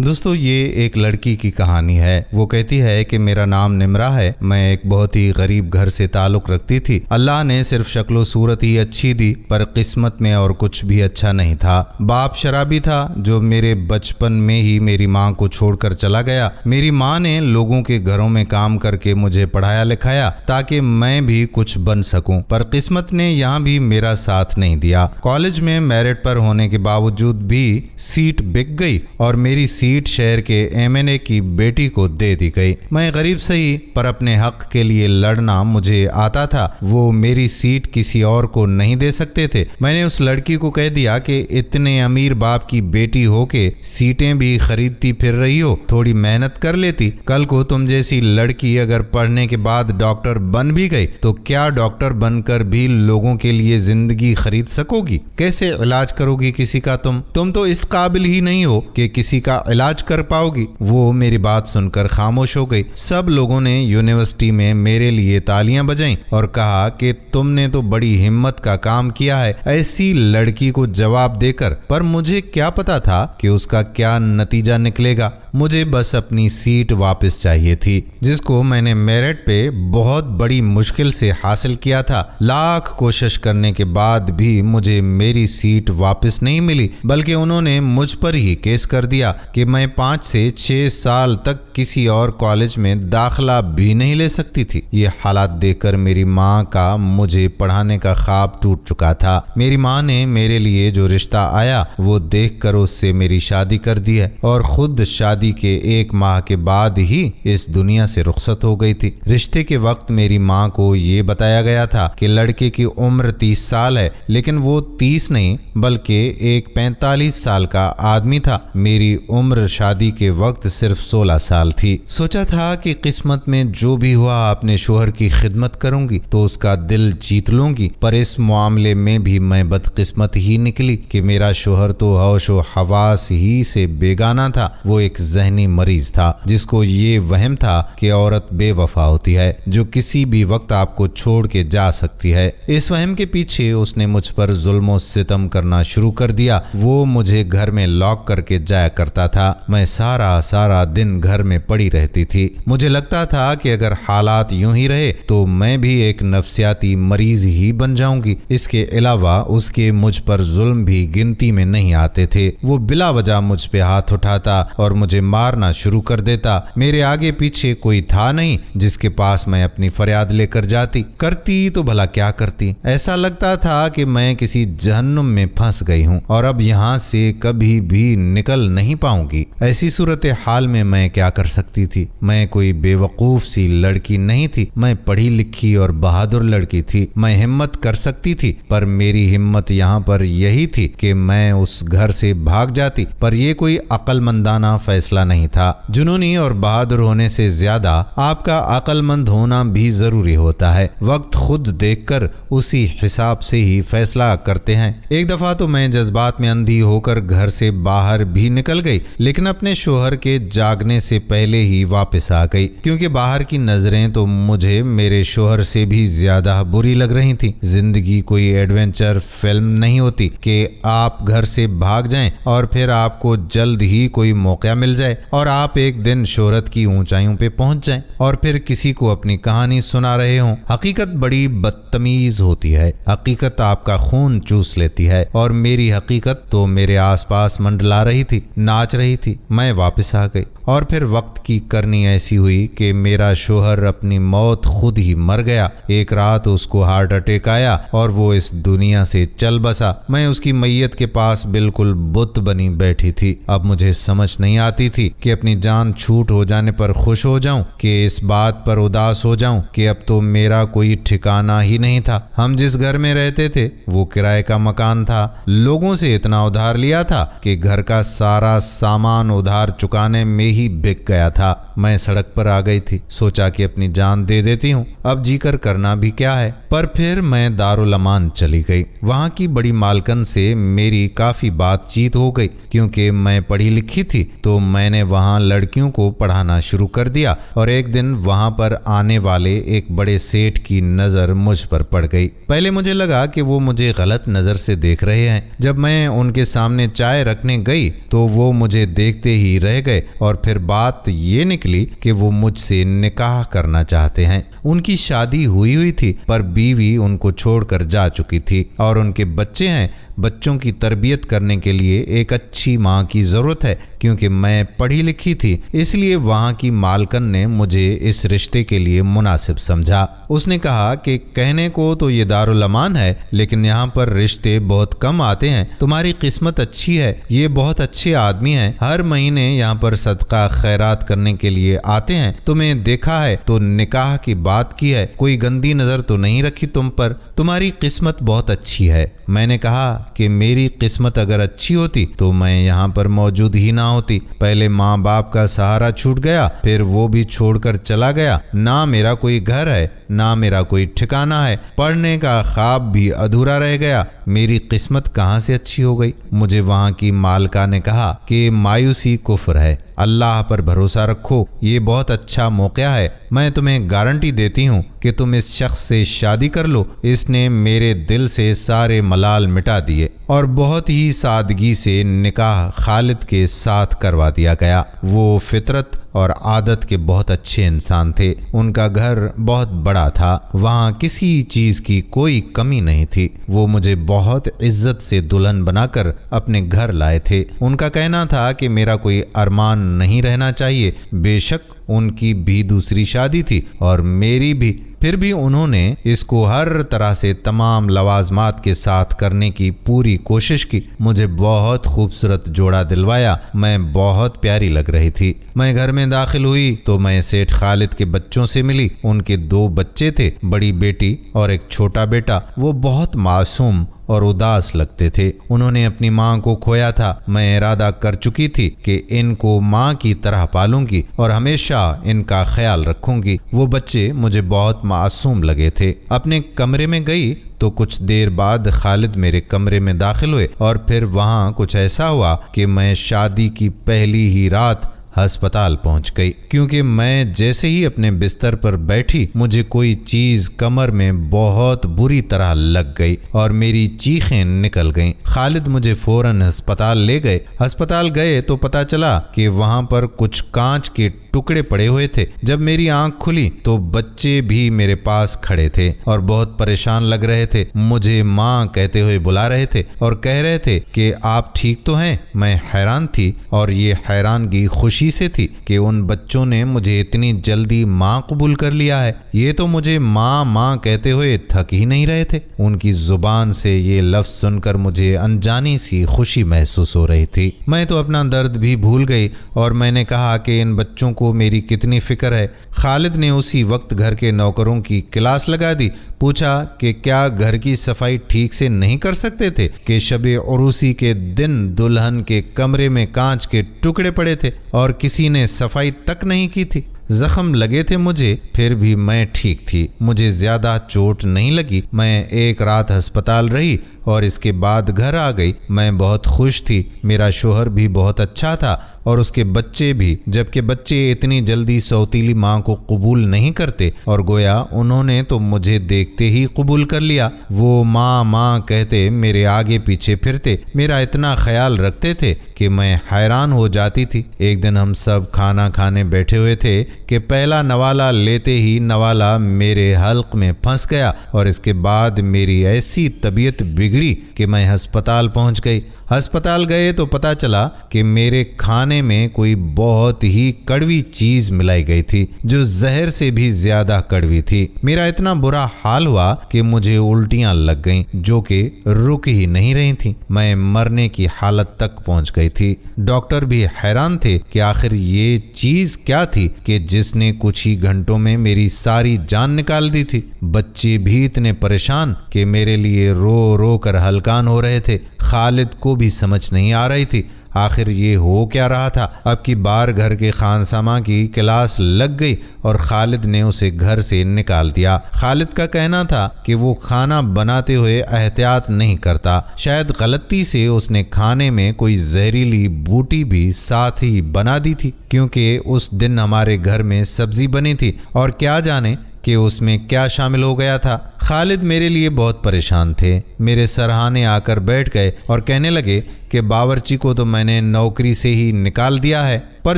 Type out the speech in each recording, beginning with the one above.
دوستو یہ ایک لڑکی کی کہانی ہے۔ وہ کہتی ہے کہ میرا نام نمرہ ہے، میں ایک بہت ہی غریب گھر سے تعلق رکھتی تھی۔ اللہ نے صرف شکل و صورت ہی اچھی دی، پر قسمت میں اور کچھ بھی اچھا نہیں تھا۔ باپ شرابی تھا جو میرے بچپن میں ہی میری ماں کو چھوڑ کر چلا گیا۔ میری ماں نے لوگوں کے گھروں میں کام کر کے مجھے پڑھایا لکھایا تاکہ میں بھی کچھ بن سکوں، پر قسمت نے یہاں بھی میرا ساتھ نہیں دیا۔ کالج میں میرٹ پر ہونے کے باوجود بھی سیٹ بک گئی اور میری سیٹ شہر کے MNA کی بیٹی کو دے دی گئی۔ میں غریب صحیح پر اپنے حق کے لیے لڑنا مجھے آتا تھا، وہ میری سیٹ کسی اور کو نہیں دے سکتے تھے۔ میں نے اس لڑکی کو کہہ دیا کہ اتنے امیر باپ کی بیٹی ہو کے سیٹیں بھی خریدتی پھر رہی ہو، تھوڑی محنت کر لیتی۔ کل کو تم جیسی لڑکی اگر پڑھنے کے بعد ڈاکٹر بن بھی گئی تو کیا ڈاکٹر بن کر بھی لوگوں کے لیے زندگی خرید سکو گی؟ کیسے علاج کرو گی کسی کا؟ تم تو اس قابل ہی نہیں ہو کہ کسی کا علاج کر پاؤ گی۔ وہ میری بات سن کر خاموش ہو گئی۔ سب لوگوں نے یونیورسٹی میں میرے لیے تالیاں بجائیں اور کہا کہ تم نے تو بڑی ہمت کا کام کیا ہے ایسی لڑکی کو جواب دے کر، پر مجھے کیا پتا تھا کہ اس کا کیا نتیجہ نکلے گا۔ مجھے بس اپنی سیٹ واپس چاہیے تھی، جس کو میں نے میرٹ پہ بہت بڑی مشکل سے حاصل کیا تھا۔ لاکھ کوشش کرنے کے بعد بھی مجھے میری سیٹ واپس نہیں ملی، بلکہ انہوں نے مجھ پر ہی کیس کر دیا کہ میں 5 سے 6 سال تک کسی اور کالج میں داخلہ بھی نہیں لے سکتی تھی۔ یہ حالات دیکھ کر میری ماں کا مجھے پڑھانے کا خواب ٹوٹ چکا تھا۔ میری ماں نے میرے لیے جو رشتہ آیا وہ دیکھ کر اس سے میری شادی کر دی ہے، اور خود شادی کے 1 ماہ کے بعد ہی اس دنیا سے رخصت ہو گئی تھی۔ رشتے کے وقت میری ماں کو یہ بتایا گیا تھا کہ لڑکے کی عمر 30 سال ہے، لیکن وہ 30 نہیں بلکہ ایک 45 سال کا آدمی تھا۔ میری عمر شادی کے وقت صرف 16 سال تھی۔ سوچا تھا کہ قسمت میں جو بھی ہوا اپنے شوہر کی خدمت کروں گی تو اس کا دل جیت لوں گی، پر اس معاملے میں بھی میں بدقسمت ہی نکلی کہ میرا شوہر تو ہوش و حواس ہی سے بیگانہ تھا۔ وہ ایک ذہنی مریض تھا جس کو یہ وہم تھا کہ عورت بے وفا ہوتی ہے جو کسی بھی وقت آپ کو چھوڑ کے جا سکتی ہے۔ اس وہم کے پیچھے اس نے مجھ پر ظلم و ستم کرنا شروع کر دیا۔ وہ مجھے گھر میں لاک کر کے جایا کرتا تھا، میں سارا دن گھر میں پڑی رہتی تھی۔ مجھے لگتا تھا کہ اگر حالات یوں ہی رہے تو میں بھی ایک نفسیاتی مریض ہی بن جاؤں گی۔ اس کے علاوہ اس کے مجھ پر ظلم بھی گنتی میں نہیں آتے تھے۔ وہ بلا وجہ مجھ پہ ہاتھ اٹھاتا اور مجھے مارنا شروع کر دیتا۔ میرے آگے پیچھے کوئی تھا نہیں جس کے پاس میں اپنی فریاد لے کر جاتی، کرتی تو بھلا کیا کرتی۔ ایسا لگتا تھا کہ میں کسی جہنم میں پھنس گئی ہوں اور اب یہاں سے کبھی بھی نکل نہیں پاؤں گی۔ ایسی صورتحال میں میں کیا کر سکتی تھی؟ میں کوئی بے وقوف سی لڑکی نہیں تھی، میں پڑھی لکھی اور بہادر لڑکی تھی۔ میں ہمت کر سکتی تھی، پر میری ہمت یہاں پر یہی تھی کہ میں اس گھر سے بھاگ جاتی، پر یہ کوئی عقل مندانہ فیصلہ نہیں تھا۔ جنونی اور بہادر ہونے سے زیادہ آپ کا عقل مند ہونا بھی ضروری ہوتا ہے۔ وقت خود دیکھ کر اسی حساب سے ہی فیصلہ کرتے ہیں۔ ایک دفعہ تو میں جذبات میں اندھی ہو کر گھر سے باہر بھی نکل گئی، لیکن اپنے شوہر کے جاگنے سے پہلے ہی واپس آ گئی، کیونکہ باہر کی نظریں تو مجھے میرے شوہر سے بھی زیادہ بری لگ رہی تھیں۔ زندگی کوئی ایڈونچر فلم نہیں ہوتی کہ آپ گھر سے بھاگ جائیں اور پھر آپ کو جلد ہی کوئی موقع مل جائے اور آپ ایک دن شہرت کی اونچائیوں پہ پہنچ جائیں اور پھر کسی کو اپنی کہانی سنا رہے ہوں۔ حقیقت بڑی بدتمیز ہوتی ہے۔ حقیقت آپ کا خون چوس لیتی ہے، اور میری حقیقت تو میرے آس پاس منڈلا رہی تھی، ناچ رہی تھی۔ میں واپس آ گئی، اور پھر وقت کی کرنی ایسی ہوئی کہ میرا شوہر اپنی موت خود ہی مر گیا۔ ایک رات اس کو ہارٹ اٹیک آیا اور وہ اس دنیا سے چل بسا۔ میں اس کی میت کے پاس بالکل بت بنی بیٹھی تھی۔ اب مجھے سمجھ نہیں آتی تھی کہ اپنی جان چھوٹ ہو جانے پر خوش ہو جاؤں کہ اس بات پر اداس ہو جاؤں کہ اب تو میرا کوئی ٹھکانہ ہی نہیں تھا۔ ہم جس گھر میں رہتے تھے وہ کرائے کا مکان تھا۔ لوگوں سے اتنا ادھار لیا تھا کہ گھر کا سارا سامان ادھار چکانے میں ہی بک گیا تھا۔ میں سڑک پر آ گئی تھی، سوچا کہ اپنی جان دے دیتی ہوں، اب جی کر کرنا بھی کیا ہے۔ پر پھر میں دارالامان چلی گئی۔ وہاں کی بڑی مالکن سے میری کافی بات چیت ہو گئی، کیونکہ میں پڑھی لکھی تھی تو میں نے وہاں لڑکیوں کو پڑھانا شروع کر دیا، اور ایک دن وہاں پر آنے والے ایک بڑے سیٹ کی نظر مجھ پر پڑ گئی۔ پہلے مجھے لگا کہ وہ مجھے غلط نظر سے دیکھ رہے ہیں۔ جب میں ان کے سامنے چائے رکھنے گئی تو وہ مجھے دیکھتے ہی رہ گئے اور پھر بات یہ نکلی کہ وہ مجھ سے نکاح کرنا چاہتے ہیں۔ ان کی شادی ہوئی تھی پر بیوی ان کو چھوڑ کر جا چکی تھی اور ان کے بچے ہیں۔ بچوں کی تربیت کرنے کے لیے ایک اچھی ماں کی ضرورت ہے، کیونکہ میں پڑھی لکھی تھی، اس لیے وہاں کی مالکن نے مجھے اس رشتے کے لیے مناسب سمجھا۔ اس نے کہا کہ کہنے کو تو یہ دارالامان ہے، لیکن یہاں پر رشتے بہت کم آتے ہیں۔ تمہاری قسمت اچھی ہے، یہ بہت اچھے آدمی ہیں، ہر مہینے یہاں پر صدقہ خیرات کرنے کے لیے آتے ہیں۔ تمہیں دیکھا ہے تو نکاح کی بات کی ہے، کوئی گندی نظر تو نہیں رکھی تم پر، تمہاری قسمت بہت اچھی ہے۔ میں نے کہا کہ میری قسمت اگر اچھی ہوتی تو میں یہاں پر موجود ہی نہ ہوتی۔ پہلے ماں باپ کا سہارا چھوٹ گیا، پھر وہ بھی چھوڑ کر چلا گیا، نہ میرا کوئی گھر ہے نہ میرا کوئی ٹھکانہ ہے، پڑھنے کا خواب بھی ادھورا رہ گیا، میری قسمت کہاں سے اچھی ہو گئی؟ مجھے وہاں کی مالکہ نے کہا کہ مایوسی کفر ہے، اللہ پر بھروسہ رکھو، یہ بہت اچھا موقع ہے، میں تمہیں گارنٹی دیتی ہوں کہ تم اس شخص سے شادی کر لو۔ اس نے میرے دل سے سارے ملال مٹا دیے اور بہت ہی سادگی سے نکاح خالد کے ساتھ کروا دیا گیا۔ وہ فطرت اور عادت کے بہت اچھے انسان تھے، ان کا گھر بہت بڑا تھا، وہاں کسی چیز کی کوئی کمی نہیں تھی۔ وہ مجھے بہت عزت سے دلہن بنا کر اپنے گھر لائے تھے۔ ان کا کہنا تھا کہ میرا کوئی ارمان نہیں رہنا چاہیے، بے شک ان کی بھی دوسری شادی تھی اور میری بھی، پھر بھی انہوں نے اس کو ہر طرح سے تمام لوازمات کے ساتھ کرنے کی پوری کوشش کی۔ مجھے بہت خوبصورت جوڑا دلوایا، میں بہت پیاری لگ رہی تھی۔ میں گھر میں داخل ہوئی تو میں سیٹھ خالد کے بچوں سے ملی۔ ان کے 2 بچے تھے، بڑی بیٹی اور ایک چھوٹا بیٹا۔ وہ بہت معصوم اور اداس لگتے تھے، انہوں نے اپنی ماں کو کھویا تھا۔ میں ارادہ کر چکی تھی کہ ان کو ماں کی طرح پالوں گی اور ہمیشہ ان کا خیال رکھوں گی۔ وہ بچے مجھے بہت معصوم لگے تھے۔ اپنے کمرے میں گئی تو کچھ دیر بعد خالد میرے کمرے میں داخل ہوئے اور پھر وہاں کچھ ایسا ہوا کہ میں شادی کی پہلی ہی رات ہسپتال پہنچ گئی، کیونکہ میں جیسے ہی اپنے بستر پر بیٹھی مجھے کوئی چیز کمر میں بہت بری طرح لگ گئی اور میری چیخیں نکل گئیں۔ خالد مجھے فوراً ہسپتال لے گئے۔ ہسپتال گئے تو پتہ چلا کہ وہاں پر کچھ کانچ کے ٹکڑے پڑے ہوئے تھے۔ جب میری آنکھ کھلی تو بچے بھی میرے پاس کھڑے تھے اور بہت پریشان لگ رہے تھے، مجھے ماں کہتے ہوئے بلا رہے تھے اور کہہ رہے تھے کہ آپ ٹھیک تو ہیں؟ میں حیران تھی اور یہ حیرانگی خوشی سے تھی کہ ان بچوں نے مجھے اتنی جلدی ماں قبول کر لیا ہے۔ یہ تو مجھے ماں ماں کہتے ہوئے تھک ہی نہیں رہے تھے۔ ان کی زبان سے یہ لفظ سن کر مجھے انجانی سی خوشی محسوس ہو رہی تھی۔ میں تو اپنا درد بھی بھول گئی اور میں نے کہا کہ ان بچوں کو میری کتنی فکر ہے۔ خالد نے اسی وقت گھر کے نوکروں کی کلاس لگا دی، پوچھا کہ کیا گھر کی صفائی ٹھیک سے نہیں کر سکتے تھے کہ شب عروسی کے دن دلہن کے کمرے میں کانچ کے ٹکڑے پڑے تھے اور کسی نے صفائی تک نہیں کی تھی۔ زخم لگے تھے مجھے، پھر بھی میں ٹھیک تھی، مجھے زیادہ چوٹ نہیں لگی۔ میں ایک رات ہسپتال رہی اور اس کے بعد گھر آ گئی۔ میں بہت خوش تھی، میرا شوہر بھی بہت اچھا تھا اور اس کے بچے بھی، جبکہ بچے اتنی جلدی سوتیلی ماں کو قبول نہیں کرتے اور گویا انہوں نے تو مجھے دیکھتے ہی قبول کر لیا۔ وہ ماں ماں کہتے میرے آگے پیچھے پھرتے، میرا اتنا خیال رکھتے تھے کہ میں حیران ہو جاتی تھی۔ ایک دن ہم سب کھانا کھانے بیٹھے ہوئے تھے کہ پہلا نوالا لیتے ہی نوالا میرے حلق میں پھنس گیا اور اس کے بعد میری ایسی طبیعت بگڑی کہ میں ہسپتال پہنچ گئی۔ ہسپتال گئے تو پتہ چلا کہ میرے کھانے میں کوئی بہت ہی کڑوی چیز ملائی گئی تھی جو زہر سے بھی زیادہ کڑوی تھی۔ میرا اتنا برا حال ہوا کہ مجھے الٹیاں لگ گئیں جو کہ رک ہی نہیں رہی تھیں، میں مرنے کی حالت تک پہنچ گئی تھی۔ ڈاکٹر بھی حیران تھے کہ آخر یہ چیز کیا تھی کہ جس نے کچھ ہی گھنٹوں میں میری ساری جان نکال دی تھی۔ بچے بھی اتنے پریشان کہ میرے لیے رو رو کر ہلکان ہو رہے تھے۔ خالد کو بھی سمجھ نہیں آ رہی تھی آخر یہ ہو کیا رہا تھا۔ اب کی بار گھر کے خانسامہ کی کلاس لگ گئی اور خالد نے اسے گھر سے نکال دیا۔ خالد کا کہنا تھا کہ وہ کھانا بناتے ہوئے احتیاط نہیں کرتا، شاید غلطی سے اس نے کھانے میں کوئی زہریلی بوٹی بھی ساتھ ہی بنا دی تھی، کیونکہ اس دن ہمارے گھر میں سبزی بنی تھی اور کیا جانے کہ اس میں کیا شامل ہو گیا تھا۔ خالد میرے لیے بہت پریشان تھے، میرے سرہانے آ کر بیٹھ گئے اور کہنے لگے کہ باورچی کو تو میں نے نوکری سے ہی نکال دیا ہے، پر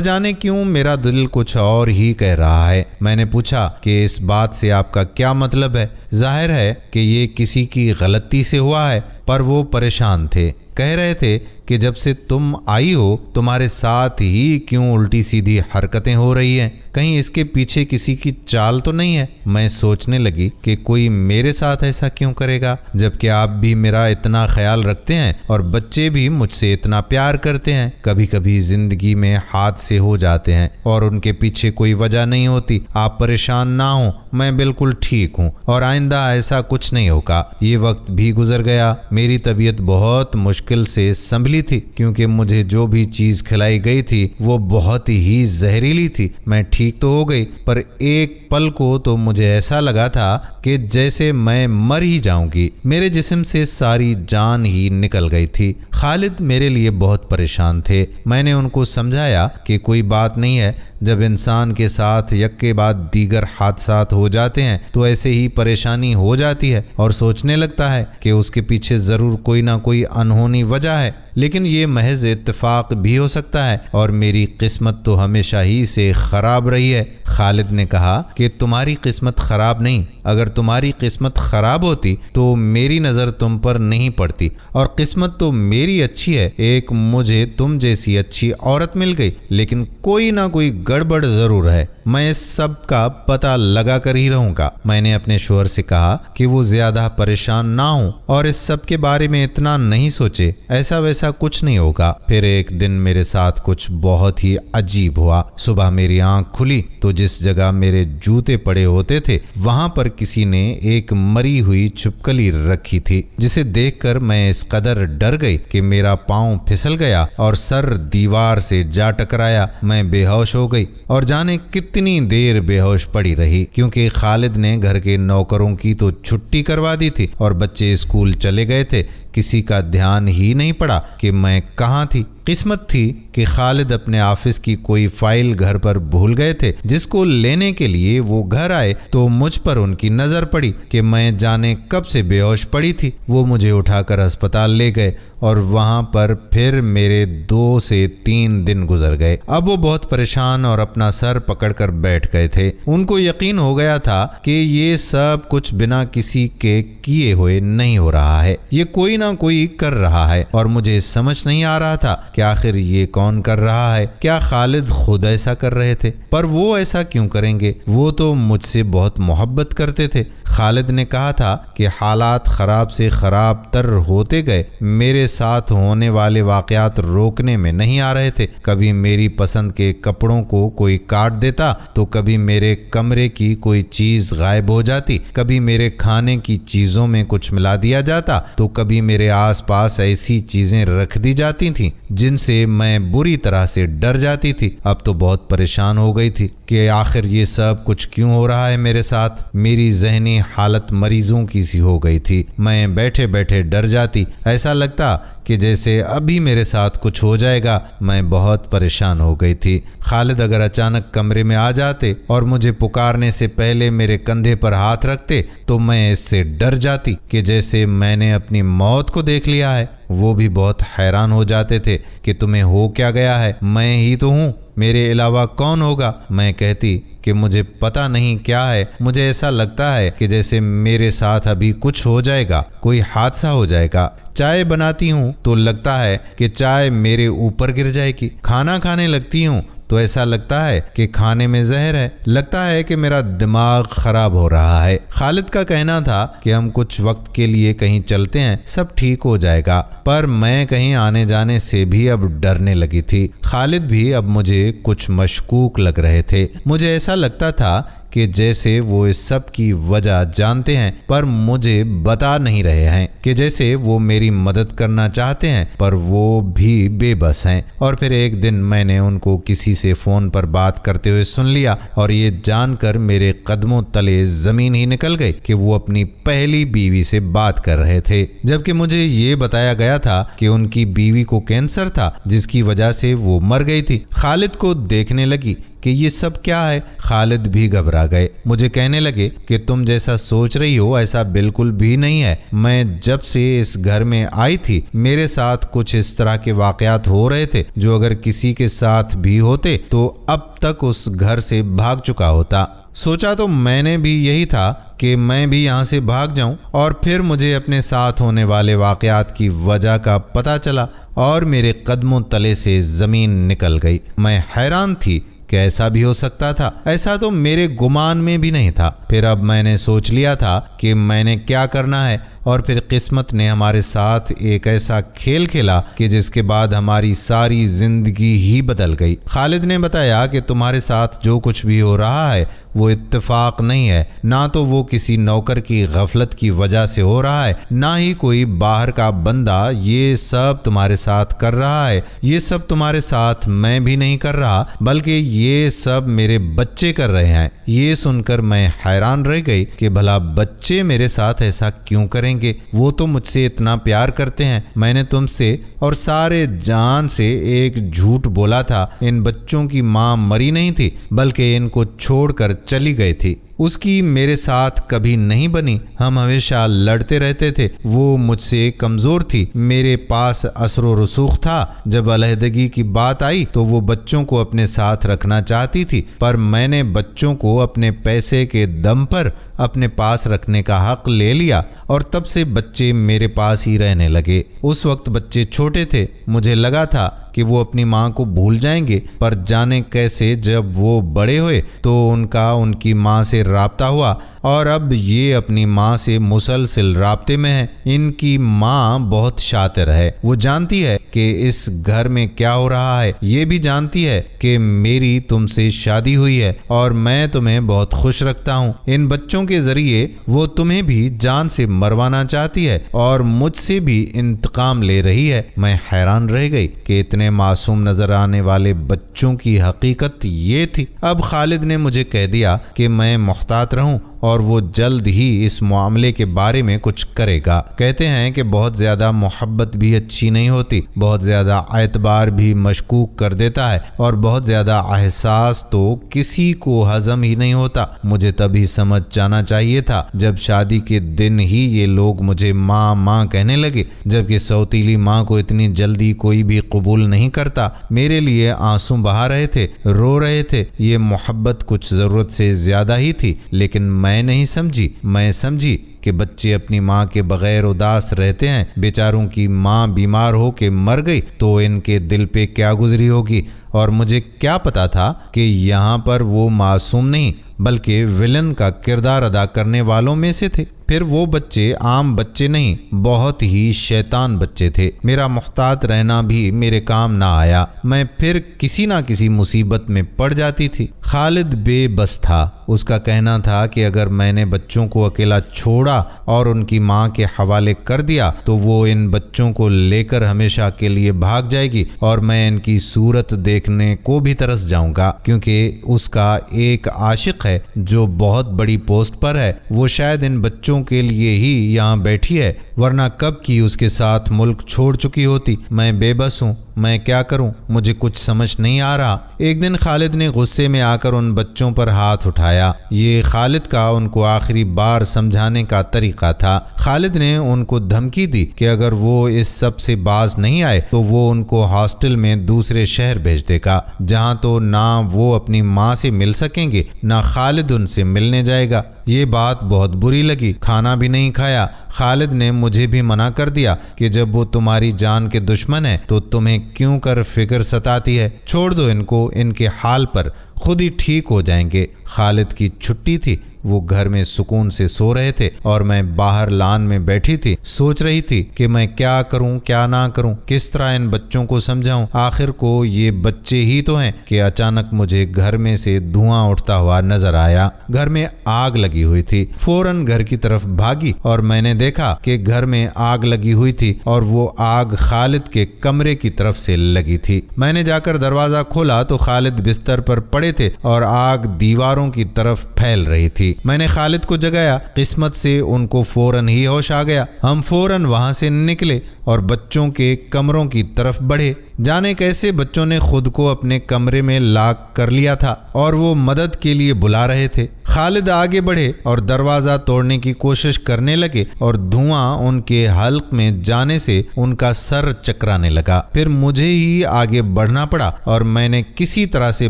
جانے کیوں میرا دل کچھ اور ہی کہہ رہا ہے۔ میں نے پوچھا کہ اس بات سے آپ کا کیا مطلب ہے؟ ظاہر ہے کہ یہ کسی کی غلطی سے ہوا ہے، پر وہ پریشان تھے، کہہ رہے تھے کہ جب سے تم آئی ہو تمہارے ساتھ ہی کیوں الٹی سیدھی حرکتیں ہو رہی ہیں، کہیں اس کے پیچھے کسی کی چال تو نہیں ہے۔ میں سوچنے لگی کہ کوئی میرے ساتھ ایسا کیوں کرے گا، جبکہ آپ بھی میرا اتنا خیال رکھتے ہیں اور بچے بھی مجھ سے اتنا پیار کرتے ہیں۔ کبھی کبھی زندگی میں حادثے ہو جاتے ہیں اور ان کے پیچھے کوئی وجہ نہیں ہوتی۔ آپ پریشان نہ ہوں، میں بالکل ٹھیک ہوں اور آئندہ ایسا کچھ نہیں ہوگا۔ یہ وقت بھی گزر گیا، میری طبیعت بہت مشکل سے سنبھلی تھی، کیونکہ مجھے جو بھی چیز کھلائی گئی تھی وہ بہت ہی زہریلی تھی۔ میں ٹھیک تو ہو گئی، پر ایک پل کو تو مجھے ایسا لگا تھا کہ جیسے میں مر ہی جاؤں گی، میرے جسم سے ساری جان ہی نکل گئی تھی۔ خالد میرے لیے بہت پریشان تھے۔ میں نے ان کو سمجھایا کہ کوئی بات نہیں ہے، جب انسان کے ساتھ یک کے بعد دیگر حادثات ہو جاتے ہیں تو ایسے ہی پریشانی ہو جاتی ہے اور سوچنے لگتا ہے کہ اس کے پیچھے ضرور کوئی نہ کوئی انہونی وجہ ہے، لیکن یہ محض اتفاق بھی ہو سکتا ہے اور میری قسمت تو ہمیشہ ہی سے خراب رہی ہے۔ خالد نے کہا کہ تمہاری قسمت خراب نہیں، اگر تمہاری قسمت خراب ہوتی تو میری نظر تم پر نہیں پڑتی، اور قسمت تو میری اچھی ہے، ایک مجھے تم جیسی اچھی عورت مل گئی، لیکن کوئی نہ کوئی گڑبڑ ضرور ہے، میں اس سب کا پتہ لگا کر ہی رہوں گا۔ میں نے اپنے شوہر سے کہا کہ وہ زیادہ پریشان نہ ہوں اور اس سب کے بارے میں اتنا نہیں سوچے، ایسا ویسا کچھ نہیں ہوگا۔ پھر ایک دن میرے ساتھ کچھ بہت ہی عجیب ہوا۔ صبح میری آنکھ کھلی تو جس جگہ میرے جوتے پڑے ہوتے تھے وہاں پر کسی نے ایک مری ہوئی چھپکلی رکھی تھی، جسے دیکھ کر میں اس قدر ڈر گئی کہ میرا پاؤں پھسل گیا اور سر دیوار سے جا ٹکرایا۔ میں بے ہوش ہو گئی اور جانے کتنی دیر بے ہوش پڑی رہی، کیونکہ خالد نے گھر کے نوکروں کی تو چھٹی کروا دی تھی اور بچے اسکول چلے گئے تھے۔ کسی کا دھیان ہی نہیں پڑا کہ میں کہاں تھی۔ قسمت تھی کہ خالد اپنے آفس کی کوئی فائل گھر پر بھول گئے تھے، جس کو لینے کے لیے وہ گھر آئے تو مجھ پر ان کی نظر پڑی کہ میں جانے کب سے بے ہوش پڑی تھی۔ وہ مجھے اٹھا کر ہسپتال لے گئے اور وہاں پر پھر میرے 2 سے 3 دن گزر گئے۔ اب وہ بہت پریشان اور اپنا سر پکڑ کر بیٹھ گئے تھے۔ ان کو یقین ہو گیا تھا کہ یہ سب کچھ بنا کسی کے کیے ہوئے نہیں ہو رہا ہے، یہ کوئی نہ کوئی کر رہا ہے، اور مجھے سمجھ نہیں آ رہا تھا کہ آخر یہ کون کر رہا ہے۔ کیا خالد خود ایسا کر رہے تھے؟ پر وہ ایسا کیوں کریں گے؟ وہ تو مجھ سے بہت محبت کرتے تھے۔ خالد نے کہا تھا کہ حالات خراب سے خراب تر ہوتے گئے، میرے ساتھ ہونے والے واقعات روکنے میں نہیں آ رہے تھے۔ کبھی میری پسند کے کپڑوں کو کوئی کاٹ دیتا تو کبھی میرے کمرے کی کوئی چیز غائب ہو جاتی، کبھی میرے کھانے کی چیزوں میں کچھ ملا دیا جاتا تو کبھی میرے آس پاس ایسی چیزیں رکھ دی جاتی تھیں جن سے میں بری طرح سے ڈر جاتی تھی۔ اب تو بہت پریشان ہو گئی تھی کہ آخر یہ سب کچھ کیوں ہو رہا ہے میرے ساتھ۔ میری ذہنی حالت مریضوں کی سی ہو گئی تھی، میں بیٹھے بیٹھے ڈر جاتی، ایسا لگتا کہ جیسے ابھی میرے ساتھ کچھ ہو جائے گا۔ میں بہت پریشان ہو گئی تھی۔ خالد اگر اچانک کمرے میں آ جاتے اور مجھے پکارنے سے پہلے میرے کندھے پر ہاتھ رکھتے تو میں اس سے ڈر جاتی کہ جیسے میں نے اپنی موت کو دیکھ لیا ہے۔ وہ بھی بہت حیران ہو جاتے تھے کہ تمہیں ہو کیا گیا ہے، میں ہی تو ہوں، میرے علاوہ کون ہوگا؟ میں کہتی کہ مجھے پتہ نہیں کیا ہے، مجھے ایسا لگتا ہے کہ جیسے میرے ساتھ ابھی کچھ ہو جائے گا، کوئی حادثہ ہو جائے گا۔ چائے بناتی ہوں تو لگتا ہے کہ چائے میرے اوپر گر جائے گی، کھانا کھانے لگتی ہوں تو ایسا لگتا ہے کہ کھانے میں زہر ہے، لگتا ہے کہ میرا دماغ خراب ہو رہا ہے۔ خالد کا کہنا تھا کہ ہم کچھ وقت کے لیے کہیں چلتے ہیں، سب ٹھیک ہو جائے گا، پر میں کہیں آنے جانے سے بھی اب ڈرنے لگی تھی۔ خالد بھی اب مجھے کچھ مشکوک لگ رہے تھے۔ مجھے ایسا لگتا تھا کہ جیسے وہ اس سب کی وجہ جانتے ہیں پر مجھے بتا نہیں رہے ہیں، کہ جیسے وہ میری مدد کرنا چاہتے ہیں پر وہ بھی بے بس ہیں۔ اور پھر ایک دن میں نے ان کو کسی سے فون پر بات کرتے ہوئے سن لیا اور یہ جان کر میرے قدموں تلے زمین ہی نکل گئی کہ وہ اپنی پہلی بیوی سے بات کر رہے تھے، جبکہ مجھے یہ بتایا گیا تھا کہ ان کی بیوی کو کینسر تھا جس کی وجہ سے وہ مر گئی تھی۔ خالد کو دیکھنے لگی کہ یہ سب کیا ہے؟ خالد بھی گھبرا گئے، مجھے کہنے لگے کہ تم جیسا سوچ رہی ہو ایسا بالکل بھی نہیں ہے۔ میں جب سے اس گھر میں آئی تھی میرے ساتھ کچھ اس طرح کے واقعات ہو رہے تھے جو اگر کسی کے ساتھ بھی ہوتے تو اب تک اس گھر سے بھاگ چکا ہوتا۔ سوچا تو میں نے بھی یہی تھا کہ میں بھی یہاں سے بھاگ جاؤں، اور پھر مجھے اپنے ساتھ ہونے والے واقعات کی وجہ کا پتہ چلا اور میرے قدموں تلے سے زمین نکل گئی۔ میں حیران تھی کہ ایسا بھی ہو سکتا تھا، ایسا تو میرے گمان میں بھی نہیں تھا۔ پھر اب میں نے سوچ لیا تھا کہ میں نے کیا کرنا ہے، اور پھر قسمت نے ہمارے ساتھ ایک ایسا کھیل کھیلا کہ جس کے بعد ہماری ساری زندگی ہی بدل گئی۔ خالد نے بتایا کہ تمہارے ساتھ جو کچھ بھی ہو رہا ہے وہ اتفاق نہیں ہے، نہ تو وہ کسی نوکر کی غفلت کی وجہ سے ہو رہا ہے، نہ ہی کوئی باہر کا بندہ یہ سب تمہارے ساتھ کر رہا ہے۔ یہ سب تمہارے ساتھ میں بھی نہیں کر رہا، بلکہ یہ سب میرے بچے کر رہے ہیں۔ یہ سن کر میں حیران رہ گئی کہ بھلا بچے میرے ساتھ ایسا کیوں کریں گے؟ وہ تو مجھ سے اتنا پیار کرتے ہیں۔ میں نے تم سے اور سارے جان سے ایک جھوٹ بولا تھا۔ ان بچوں کی ماں مری نہیں تھی بلکہ ان کو چھوڑ کر چلی گئی تھی، اس کی میرے ساتھ کبھی نہیں بنی۔ ہم ہمیشہ لڑتے رہتے تھے، وہ مجھ سے کمزور تھی، میرے پاس اثر و رسوخ تھا۔ جب علیحدگی کی بات آئی تو وہ بچوں کو اپنے ساتھ رکھنا چاہتی تھی، پر میں نے بچوں کو اپنے پیسے کے دم پر اپنے پاس رکھنے کا حق لے لیا، اور تب سے بچے میرے پاس ہی رہنے لگے۔ اس وقت بچے چھوٹے تھے، مجھے لگا تھا کہ وہ اپنی ماں کو بھول جائیں گے، پر جانے کیسے جب وہ بڑے ہوئے تو ان کا ان کی ماں سے رابطہ ہوا، اور اب یہ اپنی ماں سے مسلسل رابطے میں ہے۔ ان کی ماں بہت شاطر ہے، وہ جانتی ہے کہ اس گھر میں کیا ہو رہا ہے، یہ بھی جانتی ہے کہ میری تم سے شادی ہوئی ہے اور میں تمہیں بہت خوش رکھتا ہوں۔ ان بچوں کے ذریعے وہ تمہیں بھی جان سے مروانا چاہتی ہے اور مجھ سے بھی انتقام لے رہی ہے۔ میں حیران رہ گئی کہ اتنے معصوم نظر آنے والے بچوں کی حقیقت یہ تھی۔ اب خالد نے مجھے کہہ دیا کہ میں محتاط رہوں اور وہ جلد ہی اس معاملے کے بارے میں کچھ کرے گا۔ کہتے ہیں کہ بہت زیادہ محبت بھی اچھی نہیں ہوتی، بہت زیادہ اعتبار بھی مشکوک کر دیتا ہے، اور بہت زیادہ احساس تو کسی کو ہضم ہی نہیں ہوتا۔ مجھے تبھی سمجھ جانا چاہیے تھا جب شادی کے دن ہی یہ لوگ مجھے ماں ماں کہنے لگے، جبکہ سوتیلی ماں کو اتنی جلدی کوئی بھی قبول نہیں کرتا۔ میرے لیے آنسو بہا رہے تھے، رو رہے تھے۔ یہ محبت کچھ ضرورت سے زیادہ ہی تھی، لیکن میں نہیں سمجھی۔ میں سمجھی کہ بچے اپنی ماں کے بغیر اداس رہتے ہیں۔ بیچاروں کی ماں بیمار ہو کے مر گئی تو ان کے دل پہ کیا گزری ہوگی، اور مجھے کیا پتا تھا کہ یہاں پر وہ معصوم نہیں بلکہ ولن کا کردار ادا کرنے والوں میں سے تھے۔ پھر وہ بچے عام بچے نہیں، بہت ہی شیطان بچے تھے۔ میرا محتاط رہنا بھی میرے کام نہ آیا، میں پھر کسی نہ کسی مصیبت میں پڑ جاتی تھی۔ خالد بے بس تھا، اس کا کہنا تھا کہ اگر میں نے بچوں کو اکیلا چھوڑا اور ان کی ماں کے حوالے کر دیا تو وہ ان بچوں کو لے کر ہمیشہ کے لیے بھاگ جائے گی، اور میں ان کی صورت دیکھنے کو بھی ترس جاؤں گا، کیونکہ اس کا ایک عاشق ہے جو بہت بڑی پوسٹ پر ہے۔ وہ شاید ان بچوں کے لیے ہی یہاں بیٹھی ہے، ورنہ کب کی اس کے ساتھ ملک چھوڑ چکی ہوتی۔ میں بے بس ہوں، میں کیا کروں، مجھے کچھ سمجھ نہیں آ رہا۔ ایک دن خالد نے غصے میں آ کر ان بچوں پر ہاتھ اٹھایا۔ یہ خالد کا ان کو آخری بار سمجھانے کا طریقہ تھا۔ خالد نے ان کو دھمکی دی کہ اگر وہ اس سب سے باز نہیں آئے تو وہ ان کو ہاسٹل میں دوسرے شہر بھیج دے گا، جہاں تو نہ وہ اپنی ماں سے مل سکیں گے نہ خالد ان سے ملنے جائے گا۔ یہ بات بہت بری لگی، کھانا بھی نہیں کھایا۔ خالد نے مجھے بھی منع کر دیا کہ جب وہ تمہاری جان کے دشمن ہیں تو تمہیں کیوں کر فکر ستاتی ہے، چھوڑ دو ان کو، ان کے حال پر، خود ہی ٹھیک ہو جائیں گے۔ خالد کی چھٹی تھی، وہ گھر میں سکون سے سو رہے تھے اور میں باہر لان میں بیٹھی تھی، سوچ رہی تھی کہ میں کیا کروں کیا نہ کروں، کس طرح ان بچوں کو سمجھاؤں۔ آخر کو یہ بچے ہی تو ہیں کہ اچانک مجھے گھر میں سے دھواں اٹھتا ہوا نظر آیا۔ گھر میں آگ لگی ہوئی تھی۔ فوراً گھر کی طرف بھاگی اور میں نے دیکھا کہ گھر میں آگ لگی ہوئی تھی اور وہ آگ خالد کے کمرے کی طرف سے لگی تھی۔ میں نے جا کر دروازہ کھولا تو خالد بستر پر پڑے تھے اور آگ دیواروں کی طرف پھیل رہی تھی۔ میں نے خالد کو جگایا، قسمت سے ان کو فوراً ہی ہوش آ گیا۔ ہم فوراً وہاں سے نکلے اور بچوں کے کمروں کی طرف بڑھے۔ جانے کیسے بچوں نے خود کو اپنے کمرے میں لاک کر لیا تھا اور وہ مدد کے لیے بلا رہے تھے۔ خالد آگے بڑھے اور دروازہ توڑنے کی کوشش کرنے لگے اور دھواں ان کے حلق میں جانے سے ان کا سر چکرانے لگا۔ پھر مجھے ہی آگے بڑھنا پڑا اور میں نے کسی طرح سے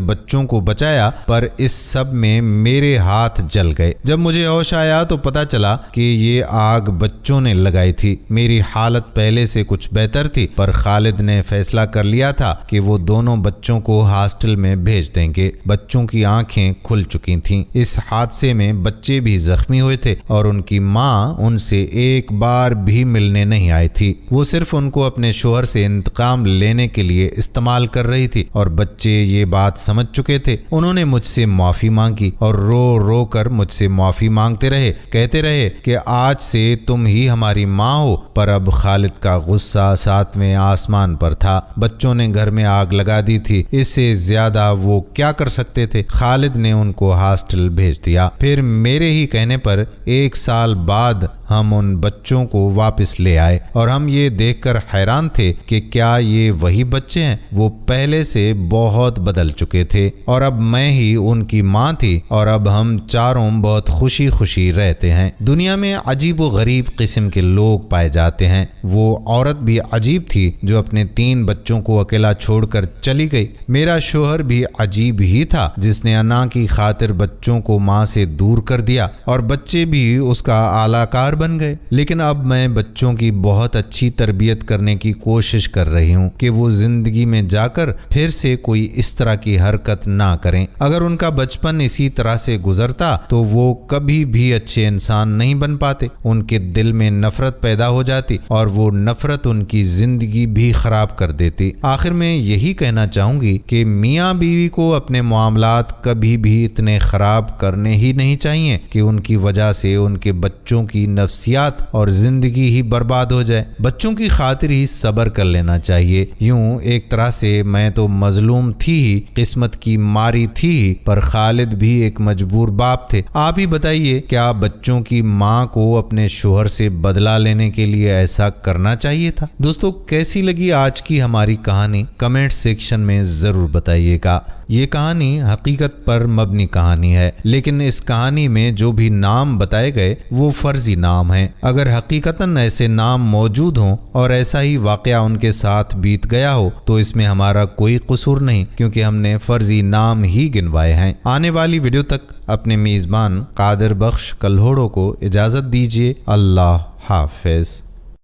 بچوں کو بچایا، پر اس سب میں میرے ہاتھ جل گئے۔ جب مجھے ہوش آیا تو پتا چلا کہ یہ آگ بچوں نے لگائی تھی۔ میری حالت پہلے سے کچھ بہتر تھی، پر خالد نے فیصلہ کر لیا تھا کہ وہ دونوں بچوں کو ہاسٹل میں بھیج دیں گے۔ بچوں کی آنکھیں کھل چکی تھیں۔ اس حادثے میں بچے بھی زخمی ہوئے تھے اور ان کی ماں ان سے ایک بار بھی ملنے نہیں آئی تھی۔ وہ صرف ان کو اپنے شوہر سے انتقام لینے کے لیے استعمال کر رہی تھی اور بچے یہ بات سمجھ چکے تھے۔ انہوں نے مجھ سے معافی مانگی اور رو رو کر مجھ سے معافی مانگتے رہے، کہتے رہے کہ آج سے تم ہی ہماری ماں ہو۔ پر اب خالد کا غصہ ساتویں آسمان پر تھا۔ بچوں نے گھر میں آگ لگا دی تھی، اس سے زیادہ وہ کیا کر سکتے تھے؟ خالد نے ان کو ہاسٹل بھیج دیا۔ پھر میرے ہی کہنے پر 1 سال بعد ہم ان بچوں کو واپس لے آئے اور ہم یہ دیکھ کر حیران تھے کہ کیا یہ وہی بچے ہیں؟ وہ پہلے سے بہت بدل چکے تھے اور اب میں ہی ان کی ماں تھی اور اب ہم چاروں بہت خوشی خوشی رہتے ہیں۔ دنیا میں عجیب و غریب قسم کے لوگ پائے جاتے ہیں۔ وہ عورت بھی عجیب تھی جو اپنے 3 بچوں کو اکیلا چھوڑ کر چلی گئی۔ میرا شوہر بھی عجیب ہی تھا جس نے انا کی خاطر بچوں کو ماں سے دور کر دیا اور بچے بھی اس کا اعلی کار بن گئے۔ لیکن اب میں بچوں کی بہت اچھی تربیت کرنے کی کوشش کر رہی ہوں کہ وہ زندگی میں جا کر پھر سے کوئی اس طرح کی حرکت نہ کریں۔ اگر ان کا بچپن اسی طرح سے گزرتا تو وہ کبھی بھی اچھے انسان نہیں بن پاتے۔ ان کے دل میں نفرت پیدا ہو جاتی اور وہ نفرت ان کی زندگی بھی خراب کر دیتی۔ آخر میں یہی کہنا چاہوں گی کہ میاں بیوی کو اپنے معاملات کبھی بھی اتنے خراب کرنے ہی نہیں چاہیے کہ ان کی وجہ سے ان کے بچوں کی نفسیات اور زندگی ہی برباد ہو جائے۔ بچوں کی خاطر ہی صبر کر لینا چاہیے۔ یوں ایک طرح سے میں تو مظلوم تھی ہی، قسمت کی ماری تھی ہی، پر خالد بھی ایک مجبور باپ تھے۔ آپ ہی بتائیے، کیا بچوں کی ماں کو اپنے شوہر سے بدلہ لینے کے لیے ایسا کرنا چاہیے تھا؟ دوستو، کیسی لگی آج کی ہماری کہانی؟ کمنٹ سیکشن میں ضرور بتائیے گا۔ یہ کہانی حقیقت پر مبنی کہانی ہے، لیکن اس کہانی میں جو بھی نام بتائے گئے وہ فرضی نام ہیں۔ اگر حقیقتاً ایسے نام موجود ہوں اور ایسا ہی واقعہ ان کے ساتھ بیت گیا ہو تو اس میں ہمارا کوئی قصور نہیں، کیونکہ ہم نے فرضی نام ہی گنوائے ہیں۔ آنے والی ویڈیو تک اپنے میزبان قادر بخش کلہوڑوں کو اجازت دیجیے۔ اللہ حافظ۔